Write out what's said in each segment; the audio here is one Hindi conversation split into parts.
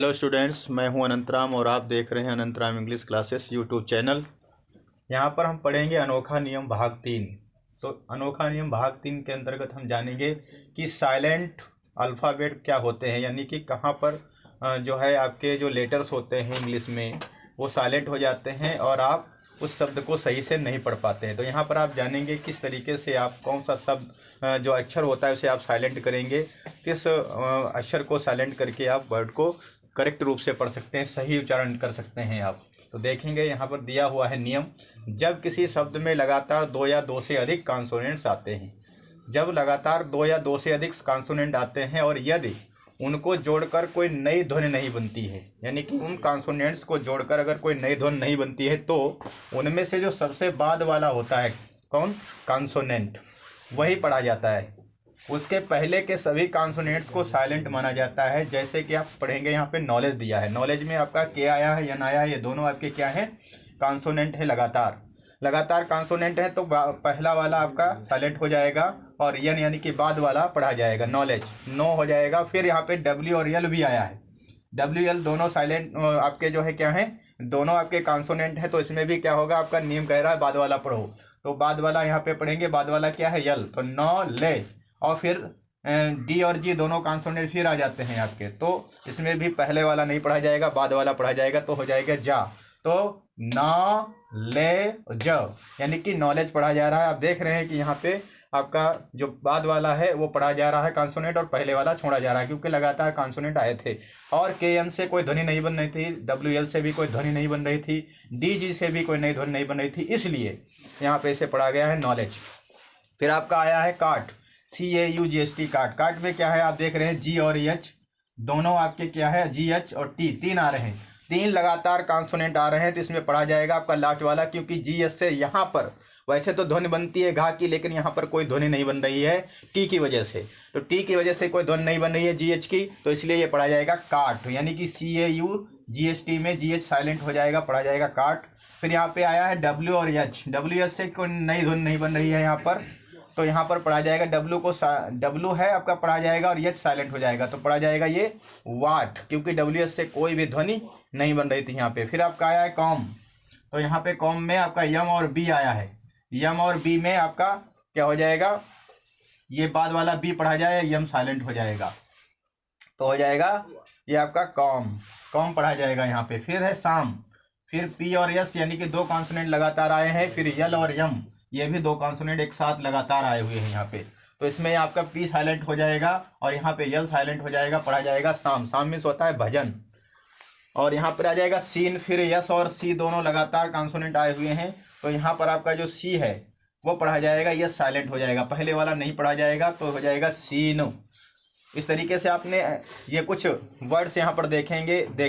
हेलो स्टूडेंट्स, मैं हूं अनंतराम और आप देख रहे हैं Anantaram English classes YouTube channel. यहां पर हम पढ़ेंगे अनोखा नियम भाग 3। तो अनोखा नियम भाग 3 के अंतर्गत हम जानेंगे कि साइलेंट अल्फ़ाबेट क्या होते हैं, यानी कि कहां पर जो है आपके जो लेटर्स होते हैं इंग्लिश में वो साइलेंट हो जाते हैं और आप उस शब्द को सही से नहीं पढ़ पाते हैं। तो यहाँ पर आप जानेंगे किस तरीके से आप कौन सा शब्द जो अक्षर होता है उसे आप साइलेंट करेंगे, किस अक्षर को साइलेंट करके आप वर्ड को करेक्ट रूप से पढ़ सकते हैं, सही उच्चारण कर सकते हैं आप। तो देखेंगे यहाँ पर दिया हुआ है नियम। जब किसी शब्द में लगातार दो या दो से अधिक कॉन्सोनेंट्स आते हैं, जब लगातार दो या दो से अधिक कॉन्सोनेंट आते हैं और यदि उनको जोड़कर कोई नई ध्वनि नहीं बनती है, यानी कि उन कॉन्सोनेंट्स को जोड़कर अगर कोई नई ध्वनि नहीं बनती है तो उनमें से जो सबसे बाद वाला होता है कौन कॉन्सोनेंट, वही पढ़ा जाता है। उसके पहले के सभी कॉन्सोनेंट्स को साइलेंट माना जाता है। जैसे कि आप पढ़ेंगे यहाँ पे नॉलेज दिया है, नॉलेज में आपका के आया है, यन आया है, ये दोनों आपके क्या है कॉन्सोनेंट है, लगातार कॉन्सोनेंट है तो पहला वाला आपका साइलेंट हो जाएगा और यन यानी कि बाद वाला पढ़ा जाएगा, नॉलेज नो हो जाएगा। फिर यहाँ पे डब्ल्यू और यल भी आया है, डब्ल्यू एल दोनों साइलेंट आपके जो है क्या है, दोनों आपके कॉन्सोनेंट है। तो इसमें भी क्या होगा, आपका नियम कह रहा है बाद वाला पढ़ो, तो बाद वाला यहाँ पे पढ़ेंगे, बाद वाला क्या है यल, तो नॉलेज। और फिर डी और जी दोनों कॉन्सोनेंट फिर आ जाते हैं आपके, तो इसमें भी पहले वाला नहीं पढ़ा जाएगा, बाद वाला पढ़ा जाएगा, तो हो जाएगा जा। तो नॉलेज यानी कि नॉलेज पढ़ा जा रहा है। आप देख रहे हैं कि यहाँ पे आपका जो बाद वाला है वो पढ़ा जा रहा है कॉन्सोनेंट और पहले वाला छोड़ा जा रहा है, क्योंकि लगातार कॉन्सोनेंट आए थे और के एन से कोई ध्वनि नहीं बन रही थी, डब्ल्यू एल से भी कोई ध्वनि नहीं बन रही थी, डी जी से भी कोई नई ध्वनि नहीं बन रही थी, इसलिए यहाँ पे इसे पढ़ा गया है नॉलेज। फिर आपका आया है काट, CAUGST काट। काट में क्या है, आप देख रहे हैं जी और एच दोनों आपके क्या है, GH और T तीन आ रहे हैं, तीन लगातार कॉन्सोनेंट आ रहे हैं, तो इसमें पढ़ा जाएगा आपका लास्ट वाला, क्योंकि GS से यहाँ पर वैसे तो ध्वनि बनती है घा की, लेकिन यहाँ पर कोई ध्वनि नहीं बन रही है टी की वजह से, तो टी की वजह से कोई ध्वनि नहीं बन रही है GH की, तो इसलिए ये पढ़ा जाएगा काट, यानी कि CAUGST में GH साइलेंट हो जाएगा, पढ़ा जाएगा काट। फिर यहाँ पे आया है W और H, WH से कोई नई ध्वनि नहीं बन रही है यहाँ पर, तो यहाँ पर पढ़ा जाएगा W है आपका पढ़ा जाएगा और H साइलेंट हो जाएगा, तो पढ़ा जाएगा ये वाट, क्योंकि WH से कोई भी ध्वनि नहीं बन रही थी यहाँ पे। फिर आपका आया है कॉम, तो यहाँ पे कॉम में आपका यम और बी आया है, यम और बी में आपका क्या हो जाएगा, ये बाद वाला बी पढ़ा जाएगा, यम साइलेंट हो जाएगा, तो हो जाएगा ये आपका कॉम पढ़ा जाएगा यहाँ पे। फिर है शाम, फिर पी और यस यानी कि दो कॉन्सोनेंट लगातार आए हैं, फिर यल और यम ये भी दो कॉन्सोनेंट एक साथ लगातार आए हुए हैं यहाँ पे, तो इसमें आपका पी साइलेंट हो जाएगा और यहाँ पे यल साइलेंट हो जाएगा, पढ़ा जाएगा शाम। शाम मीन्स होता है भजन। और यहाँ पर आ जाएगा सीन, फिर यस और सी दोनों लगातार कॉन्सोनेंट आए हुए हैं, तो यहाँ पर आपका जो सी है वो पढ़ा जाएगा, यस साइलेंट हो जाएगा, पहले वाला नहीं पढ़ा जाएगा, तो हो जाएगा सीन। इस तरीके से आपने ये कुछ वर्ड्स यहाँ पर देखे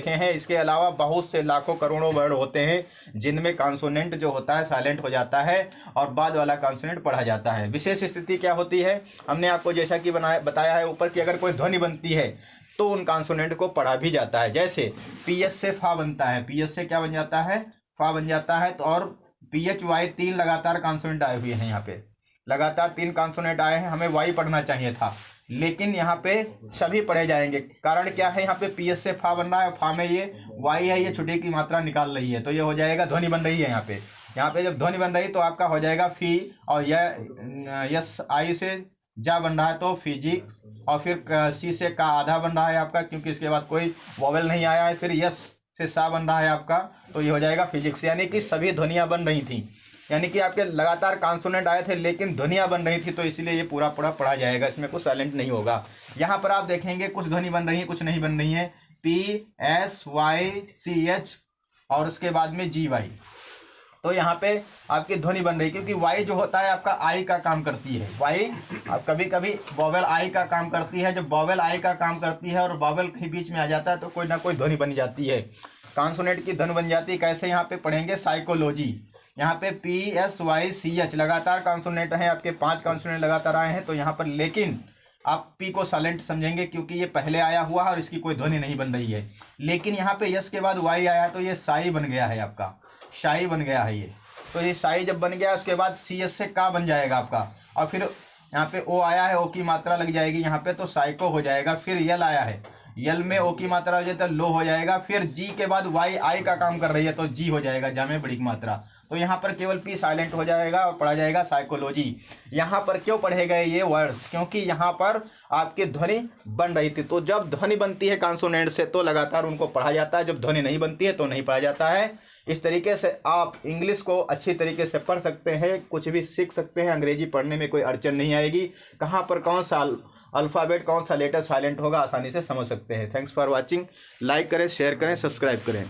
हैं। इसके अलावा बहुत से लाखों करोड़ों वर्ड होते हैं जिनमें कॉन्सोनेंट जो होता है साइलेंट हो जाता है और बाद वाला कॉन्सोनेंट पढ़ा जाता है। विशेष स्थिति क्या होती है, हमने आपको जैसा कि बताया है ऊपर कि अगर कोई ध्वनि बनती है तो उन कॉन्सोनेंट को पढ़ा भी जाता है। जैसे पीएस से फा बनता है, पीएस से क्या बन जाता है, फा बन जाता है, तो और पीएच वाई तीन लगातार कॉन्सोनेंट आए हुए हैं, यहाँ पे लगातार तीन कॉन्सोनेंट आए हैं, हमें वाई पढ़ना चाहिए था, लेकिन यहाँ पे सभी पढ़े जाएंगे। कारण क्या है, यहाँ पे पीएस से फा बन रहा है, फा में ये वाई है, ये छुट्टी की मात्रा निकाल रही है, तो ये हो जाएगा ध्वनि बन रही है यहाँ पे जब ध्वनि बन रही तो आपका हो जाएगा फी, और यह यस आई से जा बन रहा है तो फिजिक्स, और फिर सी से का आधा बन रहा है आपका, क्योंकि इसके बाद कोई वॉवेल नहीं आया है, फिर यस से सा बन रहा है आपका, तो ये हो जाएगा फिजिक्स। यानी कि सभी ध्वनियाँ बन रही थी, यानी कि आपके लगातार कॉन्सोनेंट आए थे लेकिन ध्वनियाँ बन रही थी, तो इसलिए ये पूरा पढ़ा जाएगा, इसमें कुछ साइलेंट नहीं होगा। यहाँ पर आप देखेंगे कुछ ध्वनि बन रही है, कुछ नहीं बन रही है, PSYCH और उसके बाद में GY, तो यहाँ पे आपकी ध्वनि बन रही है, क्योंकि वाई जो होता है आपका आई का काम करती है, वाई कभी कभी वॉवेल आई का काम करती है, जब वॉवेल आई का काम करती है और वॉवेल के बीच में आ जाता है तो कोई ना कोई ध्वनि बन जाती है, कॉन्सोनेंट की ध्वनि बन जाती है। कैसे, यहाँ पे पढ़ेंगे साइकोलॉजी, यहाँ पे PSYCH लगातार कॉन्सोनेंट है आपके, 5 कॉन्सोनेंट लगातार आए हैं, तो यहाँ पर लेकिन आप पी को साइलेंट समझेंगे क्योंकि ये पहले आया हुआ है और इसकी कोई ध्वनि नहीं बन रही है। लेकिन यहाँ पे यस के बाद वाई आया तो ये साई बन गया है आपका, शाई बन गया है ये, तो ये साई जब बन गया उसके बाद सी एस से का बन जाएगा आपका, और फिर यहाँ पे ओ आया है, ओ की मात्रा लग जाएगी यहाँ पे, तो साइको हो जाएगा। फिर यल आया है, यल में ओ की मात्रा हो जाए तो लो हो जाएगा। फिर जी के बाद वाई आई का काम कर रही है तो जी हो जाएगा, जा में बड़ी मात्रा। तो यहाँ पर केवल पी साइलेंट हो जाएगा और पढ़ा जाएगा साइकोलॉजी। यहाँ पर क्यों पढ़े गए ये वर्ड्स? क्योंकि यहाँ पर आपकी ध्वनि बन रही थी। तो जब ध्वनि बनती है कॉन्सोनेंट से तो लगातार उनको पढ़ा जाता है, जब ध्वनि नहीं बनती है तो नहीं पढ़ा जाता है। इस तरीके से आप इंग्लिश को अच्छी तरीके से पढ़ सकते हैं, कुछ भी सीख सकते हैं। अंग्रेजी पढ़ने में कोई अड़चन नहीं आएगी। कहाँ पर कौन सा अल्फ़ाबेट, कौन सा लेटर साइलेंट होगा, आसानी से समझ सकते हैं। Thanks for watching. लाइक करें, शेयर करें, सब्सक्राइब करें।